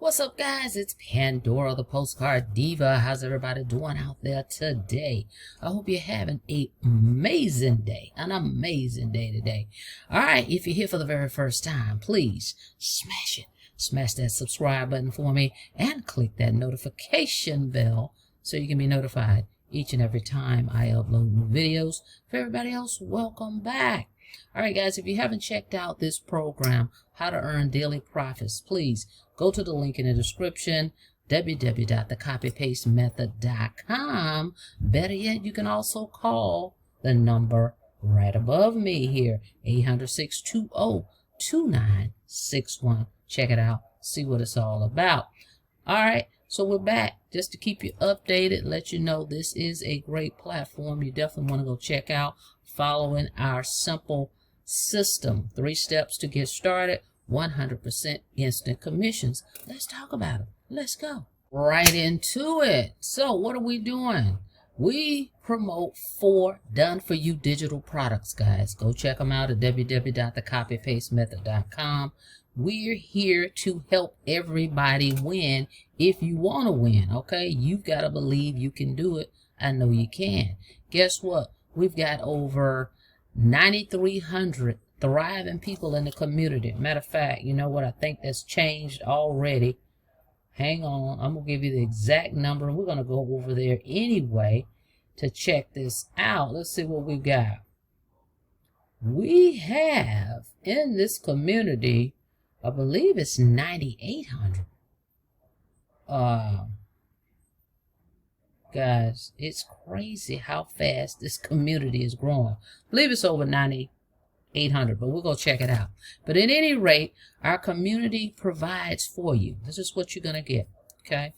What's up, guys? It's Pandora, the postcard diva. How's everybody doing out there today? I hope you're having an amazing day today. All right, if you're here for the very first time, please smash it. Smash that subscribe button for me and click that notification bell so you can be notified each and every time I upload new videos. For everybody else, welcome back. All right, guys, if you haven't checked out this program, How to Earn Daily Profits, please go to the link in the description, www.thecopypastemethod.com. Better yet, you can also call the number right above me here, 800-620-2961. Check it out. See what it's all about. All right, so we're back just to keep you updated, let you know this is a great platform you definitely want to go check out, following our simple system. 3 steps to get started, 100% instant commissions. Let's talk about it. Let's go right into it. So what are we doing? We promote 4 done-for-you digital products, guys. Go check them out at www.thecopypastemethod.com. We're here to help everybody win if you want to win, okay? You've got to believe you can do it. I know you can. Guess what? We've got over 9,300 thriving people in the community. Matter of fact, you know what? I think that's changed already. Hang on. I'm going to give you the exact number. We're going to go over there anyway to check this out. Let's see what we've got. We have in this community, I believe it's 9,800. Guys, it's crazy how fast this community is growing. I believe it's over 9,800, but we'll go check it out. But at any rate, our community provides for you. This is what you're going to get, okay?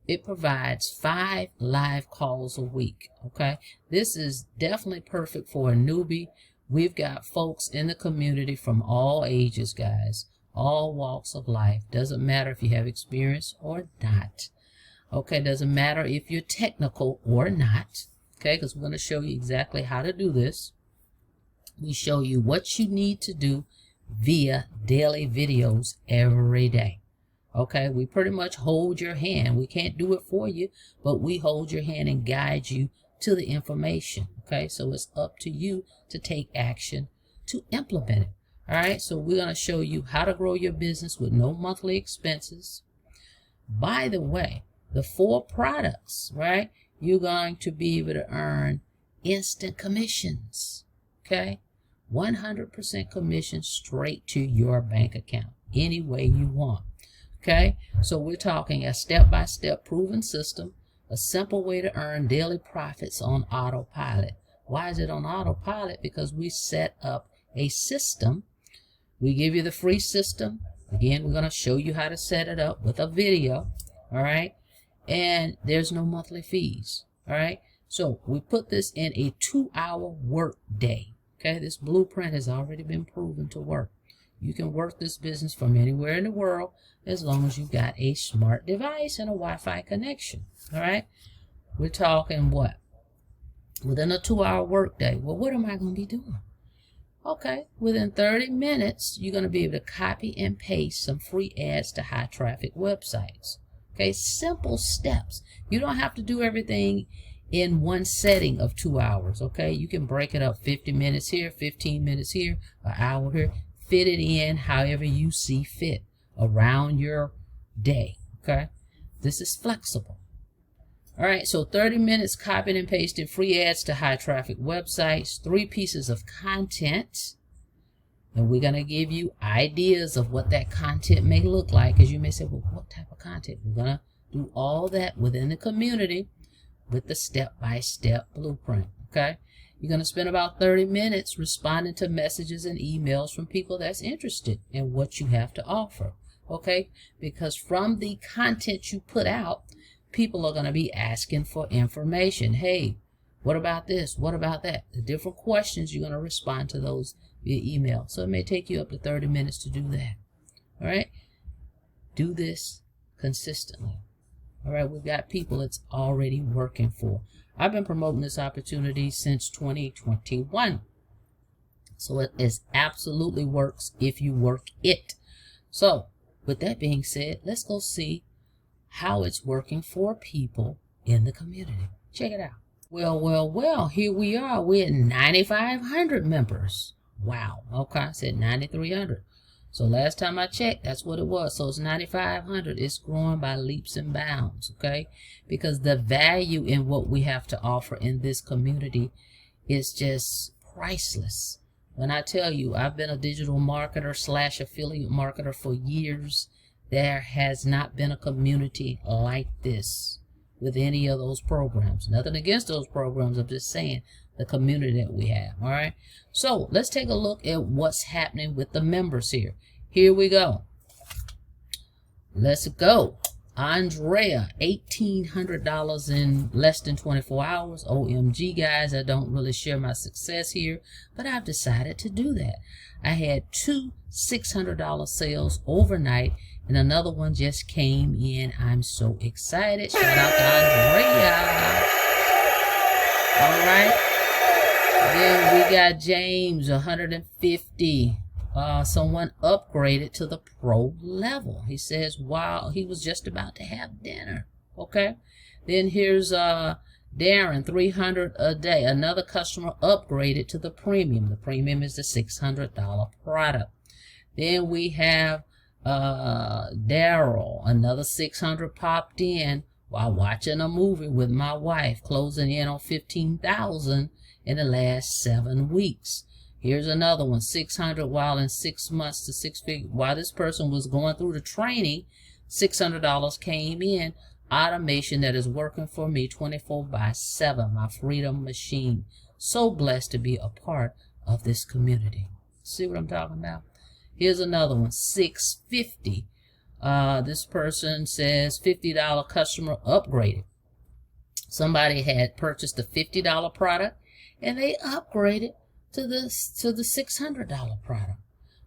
It provides 5 live calls a week, okay? This is definitely perfect for a newbie. We've got folks in the community from all ages, guys, all walks of life. Doesn't matter if you have experience or not. Okay, doesn't matter if you're technical or not, okay, because we're going to show you exactly how to do this. We show you what you need to do via daily videos every day. Okay, we pretty much hold your hand. We can't do it for you, but we hold your hand and guide you to the information. Okay, so it's up to you to take action to implement it. All right, so we're going to show you how to grow your business with no monthly expenses. By the way, the 4 products, right? You're going to be able to earn instant commissions, okay? 100% commission straight to your bank account, any way you want, okay? So we're talking a step-by-step proven system, a simple way to earn daily profits on autopilot. Why is it on autopilot? Because we set up a system. We give you the free system. Again, we're going to show you how to set it up with a video, all right? And there's no monthly fees, all right? So we put this in a 2-hour work day, okay? This blueprint has already been proven to work. You can work this business from anywhere in the world as long as you've got a smart device and a Wi-Fi connection, all right? We're talking what? Within a 2-hour work day. Well, what am I going to be doing? Okay, within 30 minutes, you're going to be able to copy and paste some free ads to high traffic websites. Okay, simple steps. You don't have to do everything in one setting of 2 hours, okay? You can break it up 50 minutes here, 15 minutes here, an hour here. Fit it in however you see fit around your day, okay? This is flexible. All right, so 30 minutes copying and pasting free ads to high traffic websites, 3 pieces of content. And we're going to give you ideas of what that content may look like. Because you may say, well, what type of content? We're going to do all that within the community with the step-by-step blueprint, okay? You're going to spend about 30 minutes responding to messages and emails from people that's interested in what you have to offer, okay? Because from the content you put out, people are going to be asking for information. Hey, what about this? What about that? The different questions, you're going to respond to those via email. So it may take you up to 30 minutes to do that. All right? Do this consistently. All right? We've got people it's already working for. I've been promoting this opportunity since 2021. So it absolutely works if you work it. So with that being said, let's go see how it's working for people in the community. Check it out. Well, here we are. We're at 9,500 members. Wow. Okay, I said 9,300. So last time I checked, that's what it was. So it's 9,500. It's growing by leaps and bounds, okay? Because the value in what we have to offer in this community is just priceless. When I tell you, I've been a digital marketer / affiliate marketer for years. There has not been a community like this with any of those programs. Nothing against those programs. I'm just saying the community that we have. All right. So let's take a look at what's happening with the members here. Here we go. Let's go. Andrea, $1,800 in less than 24 hours. OMG, guys, I don't really share my success here, but I've decided to do that. I had 2 $600 sales overnight, and another one just came in. I'm so excited. Shout out to Andrea. All right. Then we got James, 150. Someone upgraded to the pro level. He says, wow, he was just about to have dinner. Okay. Then here's Darren, 300 a day. Another customer upgraded to the premium. The premium is the $600 product. Then we have Daryl, another 600 popped in while watching a movie with my wife, closing in on 15,000 in the last 7 weeks. Here's another one, 600 while in 6 months to 6 figures. While this person was going through the training, $600 came in. Automation that is working for me 24/7, my freedom machine. So blessed to be a part of this community. See what I'm talking about? Here's another one, 650. This person says $50 customer upgraded. Somebody had purchased a $50 product and they upgraded to the $600 product.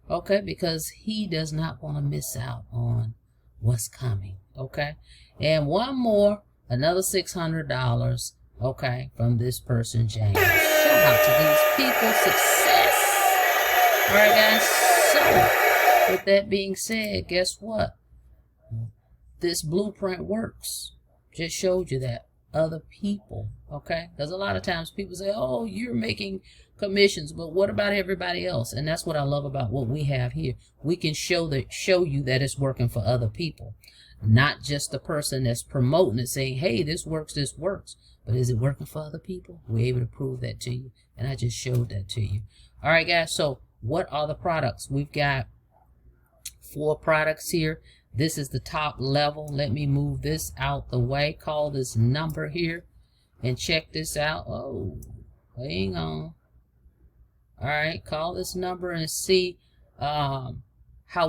Okay, because he does not want to miss out on what's coming. Okay, and one more, another $600. Okay, from this person, James. Shout out to these people. Success. All right, guys. So, with that being said, guess what? This blueprint works. Just showed you that. Other people, okay? Because a lot of times people say, oh, you're making commissions, but what about everybody else? And that's what I love about what we have here. We can show you that it's working for other people, not just the person that's promoting it, saying, hey, this works, but is it working for other people? We're able to prove that to you, and I just showed that to you. All right, guys, so what are the products? We've got 4 products here. This is the top level. Let me move this out the way. Call this number here and check this out. Oh, hang on. All right, call this number and see how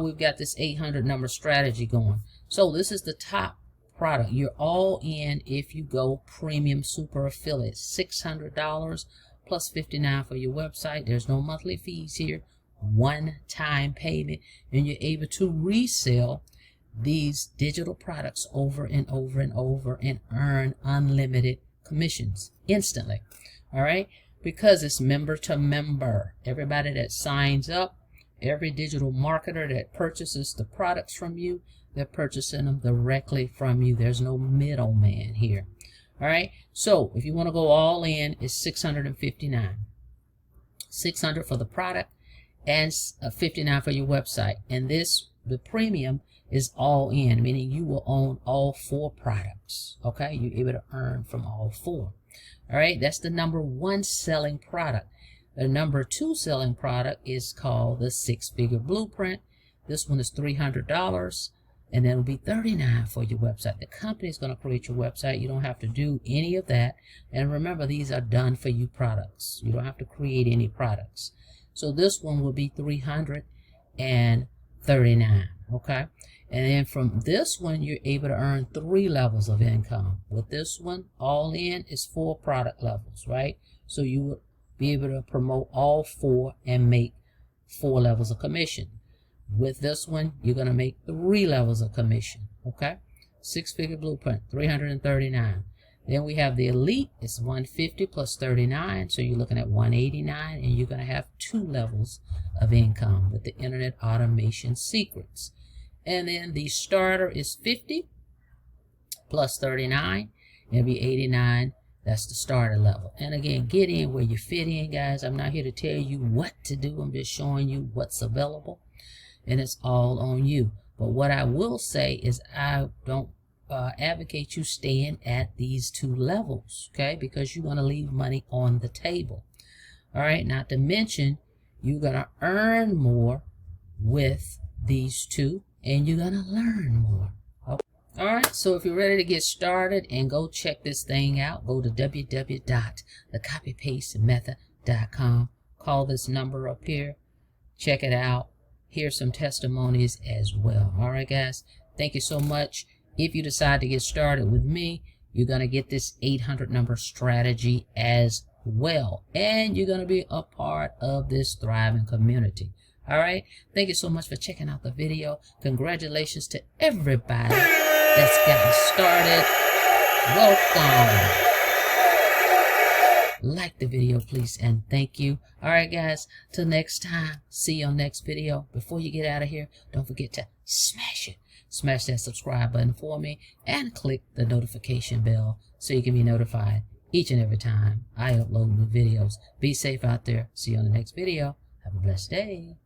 we've got this 800 number strategy going. So this is the top product. You're all in if you go premium super affiliate. $600 plus $59 for your website. There's no monthly fees here. One-time payment, and you're able to resell these digital products over and over and over and earn unlimited commissions instantly. All right, because it's member to member. Everybody that signs up, every digital marketer that purchases the products from you, they're purchasing them directly from you. There's no middleman here. All right, so if you want to go all in, it's $659. $600 for the product and $59 for your website. And this, the premium, is all in, meaning you will own all 4 products. Okay, you're able to earn from all 4. All right, that's the number 1 selling product. The number 2 selling product is called the 6-figure blueprint. This one is $300, and then it'll be $39 for your website. The company is going to create your website. You don't have to do any of that. And remember, these are done for you products. You don't have to create any products. So this one will be $339. Okay. And then from this one, you're able to earn 3 levels of income. With this one, all in is 4 product levels, right? So you would be able to promote all 4 and make 4 levels of commission. With this one, you're going to make 3 levels of commission, okay? 6-figure blueprint, $339. Then we have the elite, it's $150 plus $39, so you're looking at $189, and you're going to have 2 levels of income with the internet automation secrets. And then the starter is 50 plus 39. It'll be 89. That's the starter level. And again, get in where you fit in, guys. I'm not here to tell you what to do. I'm just showing you what's available. And it's all on you. But what I will say is I don't advocate you staying at these 2 levels, okay? Because you're going to leave money on the table. All right, not to mention you're going to earn more with these 2, and you're going to learn more. Okay. All right, so if you're ready to get started and go check this thing out, go to www.thecopypastemethod.com. Call this number up here. Check it out. Here's some testimonies as well. All right, guys, thank you so much. If you decide to get started with me, you're going to get this 800 number strategy as well. And you're going to be a part of this thriving community. All right. Thank you so much for checking out the video. Congratulations to everybody that's gotten started. Welcome. Like the video, please, and thank you. All right, guys, till next time. See you on next video. Before you get out of here, don't forget to smash it. Smash that subscribe button for me and click the notification bell so you can be notified each and every time I upload new videos. Be safe out there. See you on the next video. Have a blessed day.